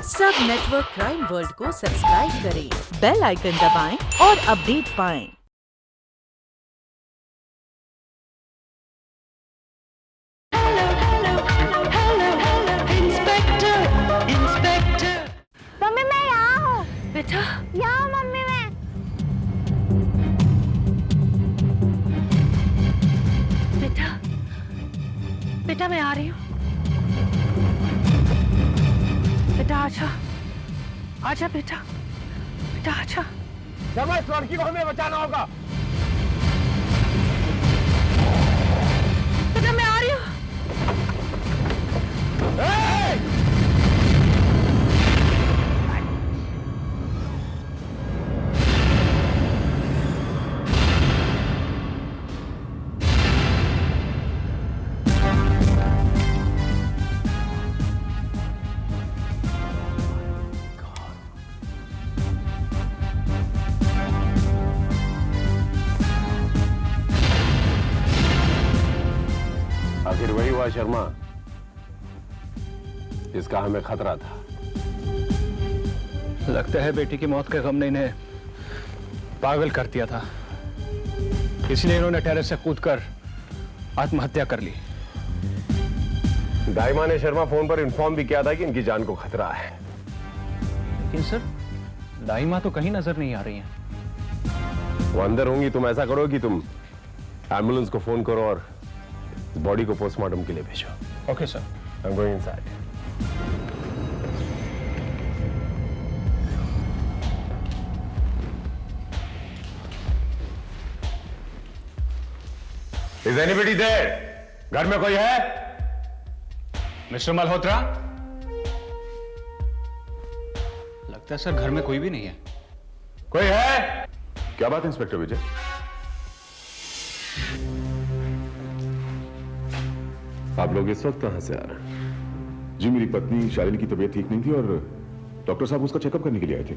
सब network crime world को subscribe करें, बेल आइकन दबाएं और अपडेट पाएं। मम्मी मैं यहाँ हूँ। बेटा, यहाँ मम्मी मैं। बेटा, बेटा मैं आ रही हूँ। बेटा आजा, आजा बेटा, बेटा आजा। शर्मा, इस लड़की को हमें बचाना होगा। बेटा मैं आ रही हूँ। आखिर वही हुआ शर्मा, इसका हमें खतरा था। लगता है बेटी की मौत का गम ने इन्हें पागल कर दिया था, इसलिए इन्होंने टेरेस से कूदकर आत्महत्या कर ली। दाइमा ने शर्मा फोन पर इन्फॉर्म भी किया था कि इनकी जान को खतरा है। लेकिन सर, दाइमा तो कहीं नजर नहीं आ रही हैं। वो अंदर होंगी। तुम ऐसा करो कि तुम एम्बुलेंस को फोन करो और बॉडी को पोस्टमार्टम के लिए भेजो। Okay sir. I am going inside. Is anybody there? घर में कोई है? मिस्टर मल्होत्रा, लगता है सर घर में कोई भी नहीं है। कोई है? क्या बात है इंस्पेक्टर विजय? आप लोग इस वक्त कहां से आ रहे हैं? जी, मेरी पत्नी शालिनी की तबीयत ठीक नहीं थी और डॉक्टर साहब उसका चेकअप करने के लिए आए थे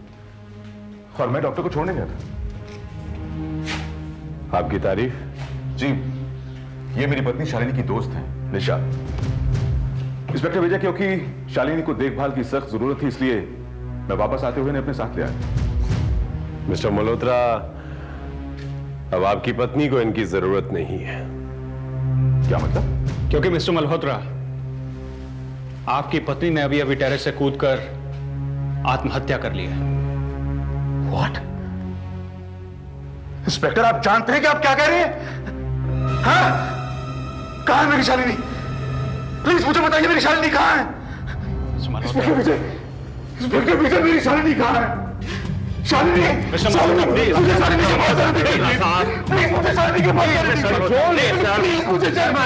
और मैं डॉक्टर को छोड़ने गया था। आपकी तारीफ? जी, ये मेरी पत्नी शालिनी की दोस्त है निशा। इंस्पेक्टर विजय, क्योंकि शालिनी को देखभाल की सख्त जरूरत थी, इसलिए मैं वापस आते हुए इन्हें अपने साथ ले आया। मिस्टर मल्होत्रा, अब आपकी पत्नी को इनकी जरूरत नहीं है। क्या मतलब? क्योंकि मिस्टर मल्होत्रा, आपकी पत्नी ने अभी अभी टेरेस से कूदकर आत्महत्या कर ली है। व्हाट? इंस्पेक्टर, आप जानते हैं कि आप क्या कह रहे हैं? हाँ? कहां है मेरी शालिनी? प्लीज मुझे बताइए, मेरी शालिनी कहां है? इंस्पेक्टर विजय, इंस्पेक्टर विजय, मेरी शालिनी कहां है? शालिनी, मिस्टर मल्होत्रा, प्लीज मुझे शालिनी के पास जाने दीजिए। प्लीज मुझे शालिनी के पास जाने दीजिए। प्लीज मुझे शालिनी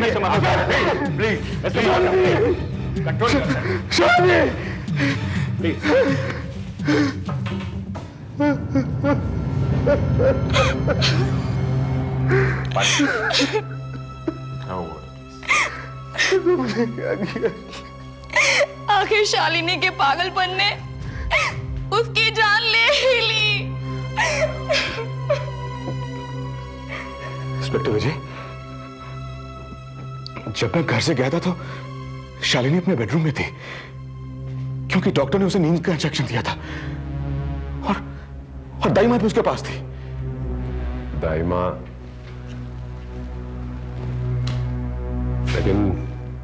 के पास जाने दीजिए। कंट्रोल कर शालिनी, मुझे क्या किया? आखिर शालिनी के पागलपन ने उसकी जान ले ही ली। इंस्पेक्टर विजय, जब मैं घर से गया था तो शालिनी अपने बेडरूम में थी, क्योंकि डॉक्टर ने उसे नींद का इंजेक्शन दिया था और दाइमा भी उसके पास थी। दाइमा? लेकिन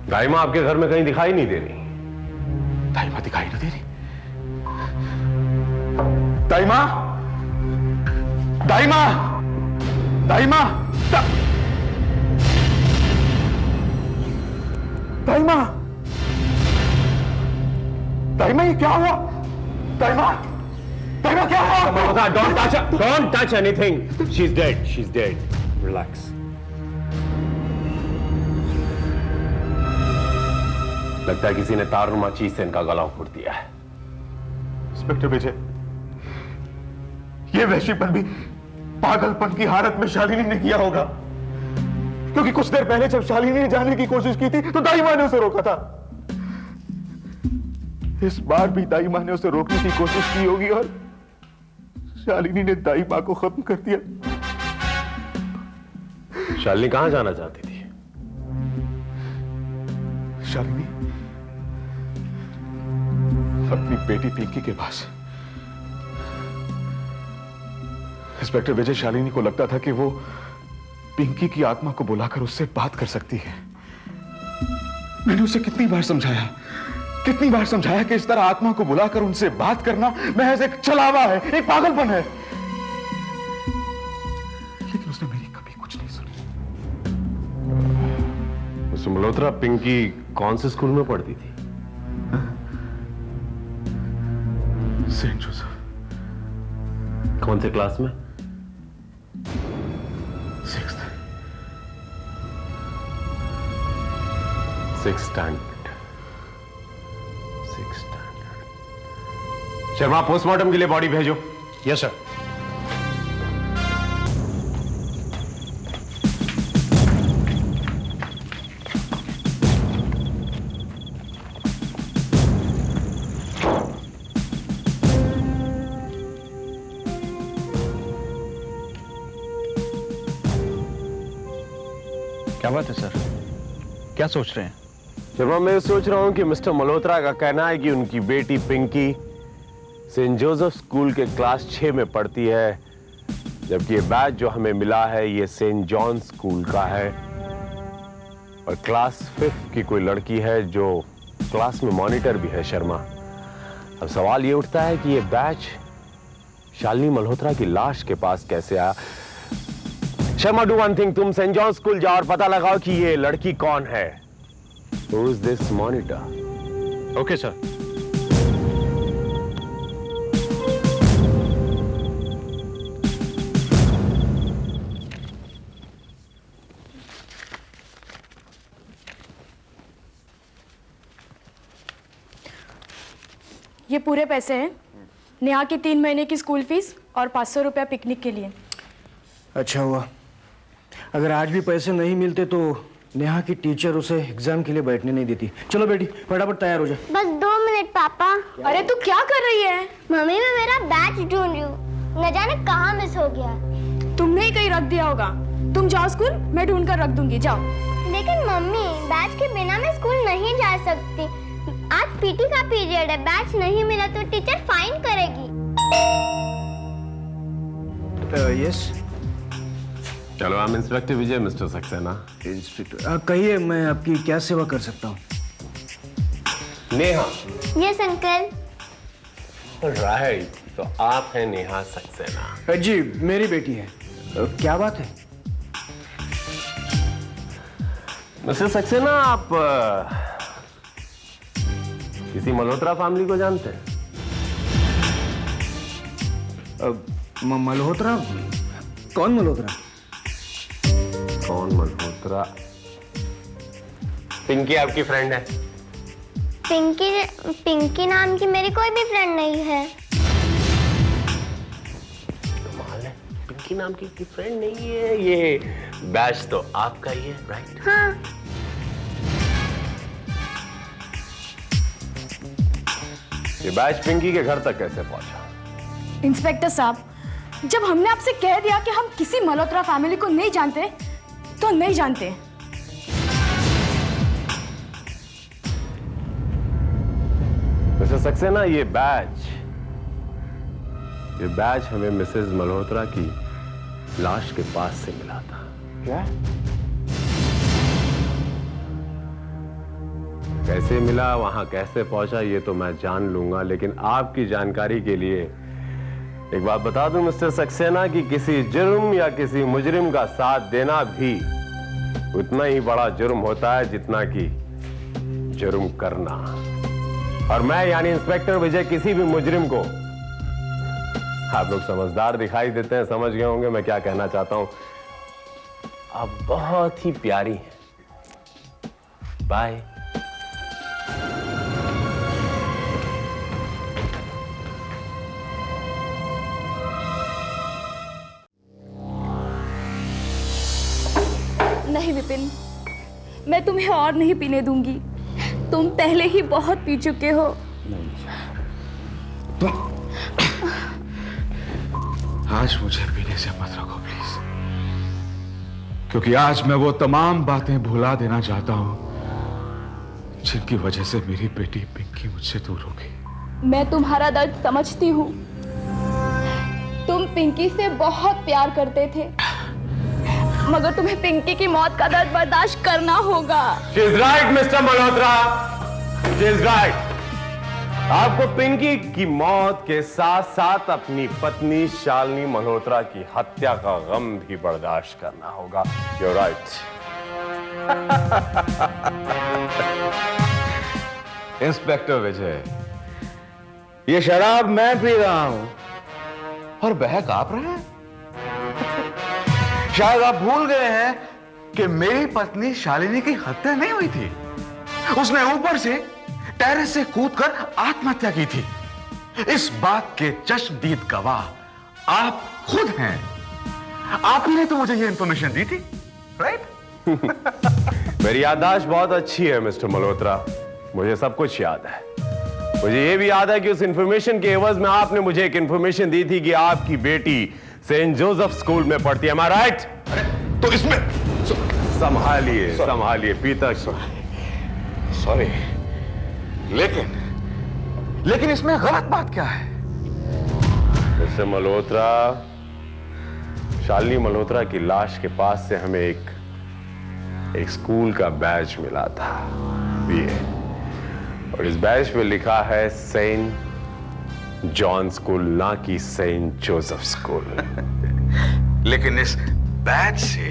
दाइमा आपके घर में कहीं दिखाई नहीं दे रही। दाइमा दिखाई ना दे रही? दाइमा, दाइमा, दाइमा, दाइमा, दाइमा, ये क्या हुआ? दाइमा, दाइमा क्या हुआ? Don't touch anything. She's dead. She's dead. Relax. लगता है किसी ने तारनुमा चीज से इनका गला उड़ दिया है। इंस्पेक्टर विजय, ये वहशीपन भी पागलपन की हालत में शालिनी ने किया होगा, क्योंकि कुछ देर पहले जब शालिनी ने जाने की कोशिश की थी तो दाइमा ने उसे रोका था। इस बार भी दाइमा ने उसे रोकने की कोशिश की होगी और शालिनी ने दाइमा को खत्म कर दिया। शालिनी कहां जाना चाहती थी? शालिनी अपनी बेटी पिंकी के पास। इंस्पेक्टर विजय शालिनी को लगता था कि वो पिंकी की आत्मा को बुलाकर उससे बात कर सकती है। मैंने उसे कितनी बार समझाया कि इस तरह आत्मा को बुलाकर उनसे बात करना महज एक छलावा है, एक पागलपन है। लेकिन उसने मेरी कभी कुछ नहीं सुनी। मिस्टर मल्होत्रा, पिंकी कौन से स्कूल में पढ़ती थी? Saint Joseph. कौन से क्लास में? 6th standard. शर्मा, पोस्टमार्टम के लिए बॉडी भेजो। Yes sir. क्या बात है सर, क्या सोच रहे हैं? शर्मा, मैं सोच रहा हूं कि मिस्टर मल्होत्रा का कहना है कि उनकी बेटी पिंकी सेंट जोसेफ स्कूल के क्लास 6 में पढ़ती है, जबकि ये बैच जो हमें मिला है ये सेंट जॉन स्कूल का है और क्लास 5 की कोई लड़की है जो क्लास में मॉनिटर भी है। शर्मा, अब सवाल ये उठता है कि ये बैच शालिनी मल्होत्रा की लाश के पास कैसे आया। शर्मा, डू वन थिंग, तुम सेंट जॉन स्कूल जाओ और पता लगाओ कि ये लड़की कौन है। Who is this monitor? Okay sir. ये पूरे पैसे हैं नेहा की 3 महीने की स्कूल फीस और 500 रुपया पिकनिक के लिए। अच्छा हुआ, अगर आज भी पैसे नहीं मिलते तो नेहा की टीचर उसे एग्जाम के लिए बैठने नहीं देती। चलो बेटी, फटाफट तैयार हो जा। बस 2 मिनट पापा। अरे तू क्या कर रही है? मम्मी, मैं मेरा बैच ढूंढ रही हूँ, न जाने कहाँ मिस हो गया। तुमने ही कहीं रख दिया होगा। तुम जाओ स्कूल, मैं ढूंढ कर रख दूंगी, जाओ। लेकिन मम्मी, बैच के बिना मैं स्कूल नहीं जा सकती। आज पीटी का पीरियड है, बैच नहीं मिला तो टीचर फाइन करेगी। यस चलो, I'm inspector Vijay, mister Saxena. Inspector, कहिए मैं आपकी क्या सेवा कर सकता हूँ? नेहा। Yes uncle. राइट, तो आप हैं नेहा सक्सेना। जी, मेरी बेटी है। क्या बात है? मिस्टर सक्सेना, आप किसी मल्होत्रा फैमिली को जानते हैं? मल्होत्रा? कौन मल्होत्रा? कौन मल्होत्रा? पिंकी आपकी फ्रेंड है? पिंकी नाम की मेरी कोई भी फ्रेंड नहीं है। कमाल है, पिंकी नाम की फ्रेंड नहीं है। ये बैच तो आपका ही है, राइट? हाँ। ये बैच पिंकी के घर तक कैसे पहुंचा? इंस्पेक्टर साहब, जब हमने आपसे कह दिया कि हम किसी मल्होत्रा फैमिली को नहीं जानते तो नहीं जानते। मिस्टर सक्सेना, ये बैच हमें मिसेस मल्होत्रा की लाश के पास से मिला था। क्या? कैसे मिला, वहां कैसे पहुंचा, ये तो मैं जान लूंगा, लेकिन आपकी जानकारी के लिए एक बात बता दूं मिस्टर सक्सेना कि किसी जुर्म या किसी मुजरिम का साथ देना भी उतना ही बड़ा जुर्म होता है जितना कि जुर्म करना। और मैं यानी इंस्पेक्टर विजय किसी भी मुजरिम को, आप लोग समझदार दिखाई देते हैं, समझ गए होंगे मैं क्या कहना चाहता हूं। आप बहुत ही प्यारी हैं। बाय। नहीं विपिन, मैं तुम्हें और नहीं पीने दूंगी। तुम पहले ही बहुत पी चुके हो। आज मुझे पीने से मत रोको प्लीज, क्योंकि आज मैं वो तमाम बातें भुला देना चाहता हूं जिनकी वजह से मेरी बेटी पिंकी मुझसे दूर हो गई। मैं तुम्हारा दर्द समझती हूँ। तुम पिंकी से बहुत प्यार करते थे, मगर तुम्हें पिंकी की मौत का दर्द बर्दाश्त करना होगा। She is right, Mr. Malhotra. She is right। आपको पिंकी की मौत के साथ साथ अपनी पत्नी शालिनी मल्होत्रा की हत्या का गम भी बर्दाश्त करना होगा। You're right। इंस्पेक्टर विजय, ये शराब मैं पी रहा हूं और बहक आप रहे हैं। शायद आप भूल गए हैं कि मेरी पत्नी शालिनी की हत्या नहीं हुई थी। उसने ऊपर से टेरेस से कूदकर आत्महत्या की थी। इस बात के चश्मदीद गवाह आप खुद हैं। आप ही ने तो मुझे ये इंफॉर्मेशन दी थी, राइट? मेरी याददाश्त बहुत अच्छी है मिस्टर मल्होत्रा, मुझे सब कुछ याद है। मुझे ये भी याद है कि उस इंफॉर्मेशन के एवज में आपने मुझे एक इंफॉर्मेशन दी थी कि आपकी बेटी सेंट जोसेफ स्कूल में पढ़ती है। Am I right? तो इसमें संभालिए पीतक। सॉरी, लेकिन इसमें गलत बात क्या है? मिस्टर मल्होत्रा, शालिनी मल्होत्रा की लाश के पास से हमें एक स्कूल का बैज मिला था, ये, और इस बैज पे लिखा है सेंट जॉन स्कूल, ना कि सेंट जोसेफ स्कूल। लेकिन इस बैज से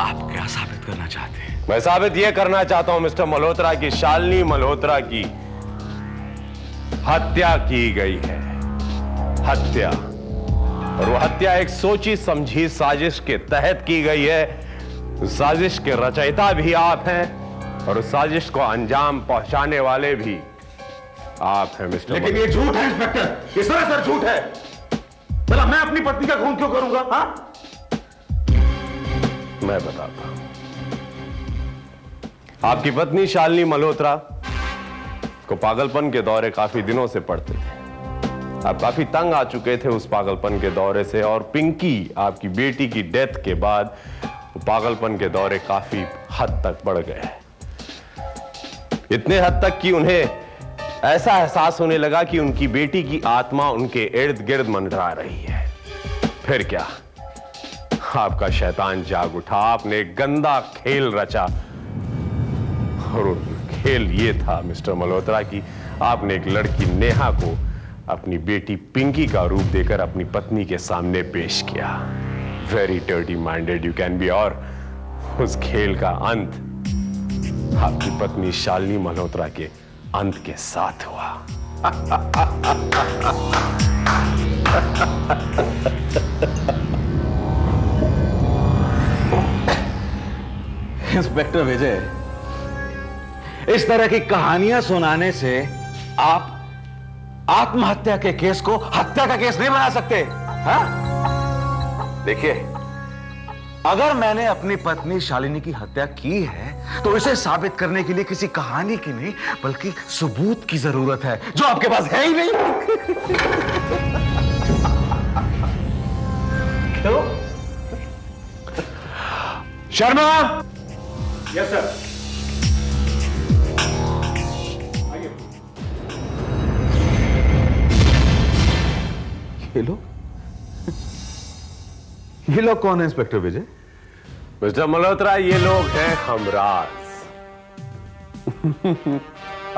आप क्या साबित करना चाहते हैं? मैं साबित यह करना चाहता हूं मिस्टर मल्होत्रा कि शालिनी मल्होत्रा की हत्या की गई है। हत्या, और वो हत्या एक सोची समझी साजिश के तहत की गई है। उस साजिश के रचयिता भी आप हैं और उस साजिश को अंजाम पहुंचाने वाले भी आप हैं मिस्टर। लेकिन ये झूठ है इंस्पेक्टर, ये सरासर झूठ है। भला मैं अपनी पत्नी का खून क्यों करूंगा? हाँ, मैं बताता हूं। आपकी पत्नी शालिनी मल्होत्रा को पागलपन के दौरे काफी दिनों से पड़ते थे। आप काफी तंग आ चुके थे उस पागलपन के दौरे से, और पिंकी आपकी बेटी की डेथ के बाद वो पागलपन के दौरे काफी हद तक बढ़ गए, इतने हद तक कि उन्हें ऐसा एहसास होने लगा कि उनकी बेटी की आत्मा उनके इर्द गिर्द मंडरा रही है। फिर क्या, आपका शैतान जाग उठा, आपने एक गंदा खेल रचा, और खेल ये था मिस्टर मल्होत्रा कि आपने एक लड़की नेहा को अपनी बेटी पिंकी का रूप देकर अपनी पत्नी के सामने पेश किया। Very dirty minded you can be. और उस खेल का अंत आपकी पत्नी शालिनी मल्होत्रा के अंत के साथ हुआ। इंस्पेक्टर विजय, इस तरह की कहानियां सुनाने से आप आत्महत्या के केस को हत्या का केस नहीं बना सकते। हाँ? देखिए, अगर मैंने अपनी पत्नी शालिनी की हत्या की है तो इसे साबित करने के लिए किसी कहानी की नहीं बल्कि सबूत की जरूरत है, जो आपके पास है ही नहीं। क्यों? शर्मा। Yes sir. ये लोग कौन है इंस्पेक्टर विजय? मिस्टर मल्होत्रा, ये लोग हैं हमराज।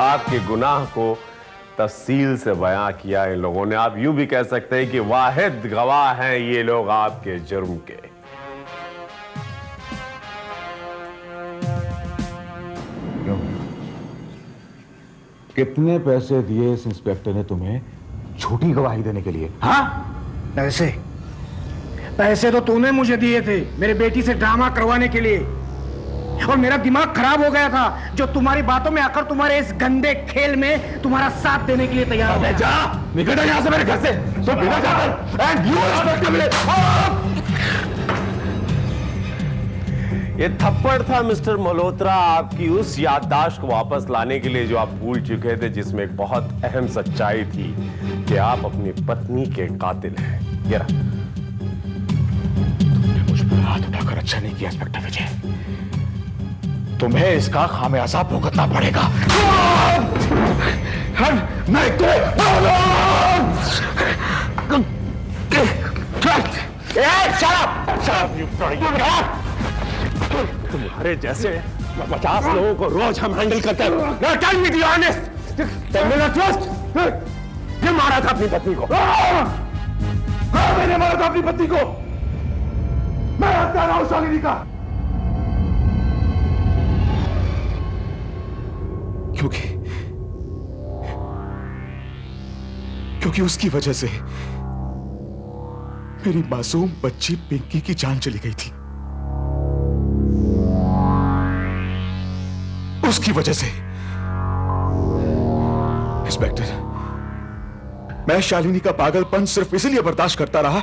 आपके गुनाह को तफसील से बयां किया इन लोगों ने। आप यूं भी कह सकते हैं कि वाहिद गवाह हैं ये लोग आपके जुर्म के। कितने पैसे दिए इस इंस्पेक्टर ने तुम्हें झूठी गवाही देने के लिए? हाँ, पैसे तो तूने मुझे दिए थे मेरे बेटी से ड्रामा करवाने के लिए, और मेरा दिमाग खराब हो गया था जो तुम्हारी बातों में आकर तुम्हारे इस गंदे खेल में तुम्हारा साथ देने के लिए तैयार हो। जा, निकल जा यहां से मेरे घर से। तो बिना जाकर एंड यू इंस्पेक्टर। ये थप्पड़ था मिस्टर मल्होत्रा आपकी उस याददाश्त को वापस लाने के लिए जो आप भूल चुके थे, जिसमें एक बहुत अहम सच्चाई थी कि आप अपनी पत्नी के कातिल हैं। ये रहा। तुमने मुझ पर हाथ उठाकर अच्छा नहीं किया इंस्पेक्टर विजय, तुम्हें इसका खामियाजा भुगतना पड़ेगा। मैं तो तुम्हारे जैसे 50 लोगों को रोज हम हैंडल करते हैं। टेल मी द ऑनेस्ट, मेरा ट्रस्ट, ये मारा था अपनी पत्नी को। हाँ, मैंने मारा था अपनी पत्नी को। मैं हत्यारा हूं शालिनी का। क्योंकि उसकी वजह से मेरी मासूम बच्ची पिंकी की जान चली गई थी। उसकी वजह से। इंस्पेक्टर, मैं शालिनी का पागलपन सिर्फ इसलिए बर्दाश्त करता रहा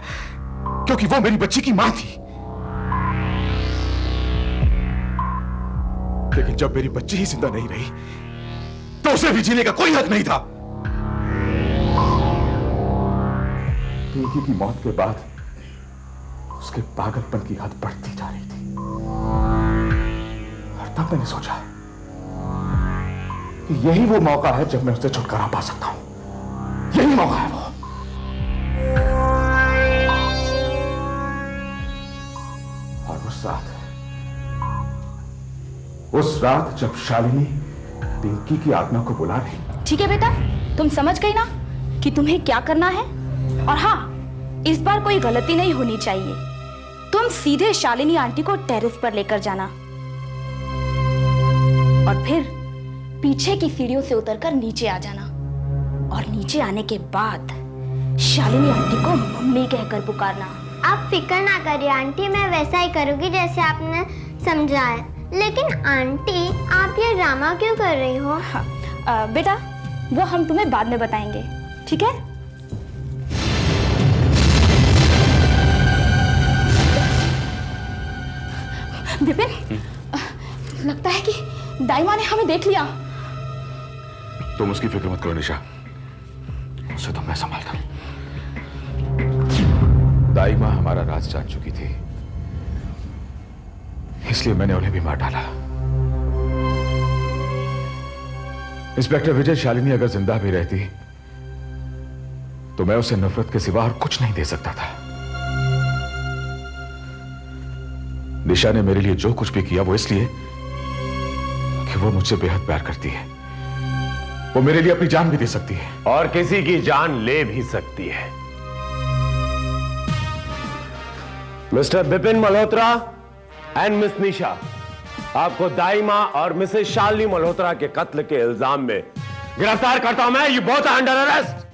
क्योंकि वो मेरी बच्ची की मां थी। लेकिन जब मेरी बच्ची ही जिंदा नहीं रही तो उसे भी जीने का कोई हक नहीं था। पिंकी की मौत के बाद उसके पागलपन की हद बढ़ती जा रही थी और तब मैंने सोचा कि यही वो मौका है जब मैं उससे छुटकारा पा सकता हूं। यही मौका है वो। और उस रात जब शालिनी पिंकी की आत्मा को बुला रही। ठीक है बेटा, तुम समझ गई ना कि तुम्हें क्या करना है। और हाँ, इस बार कोई गलती नहीं होनी चाहिए। तुम सीधे शालिनी आंटी को टेरेस पर लेकर जाना और फिर पीछे की सीढ़ियों से उतरकर नीचे आ जाना। और नीचे आने के बाद शालिनी आंटी को मम्मी कहकर पुकारना। आप फिक्र ना करिए आंटी, मैं वैसा ही करूंगी जैसे आपने समझाया। लेकिन आंटी, आप ये ड्रामा क्यों कर रही हो? हाँ, बेटा वो हम तुम्हें बाद में बताएंगे, ठीक है? विपिन, लगता है कि दाई माँ ने हमें देख लिया। तुम उसकी फिक्र मत करो निशा, उसे तो मैं संभालता हूं। दाई माँ हमारा राज जान चुकी थी, इसलिए मैंने उन्हें भी मार डाला। इंस्पेक्टर विजय, शालिनी अगर जिंदा भी रहती तो मैं उसे नफरत के सिवा और कुछ नहीं दे सकता था। निशा ने मेरे लिए जो कुछ भी किया वो इसलिए कि वो मुझसे बेहद प्यार करती है। वो मेरे लिए अपनी जान भी दे सकती है और किसी की जान ले भी सकती है। Mister Bipin Malhotra and miss Nisha, आपको दाई मां और मिसेस शालिनी मल्होत्रा के कत्ल के इल्जाम में गिरफ्तार करता हूं मैं। You both are under arrest.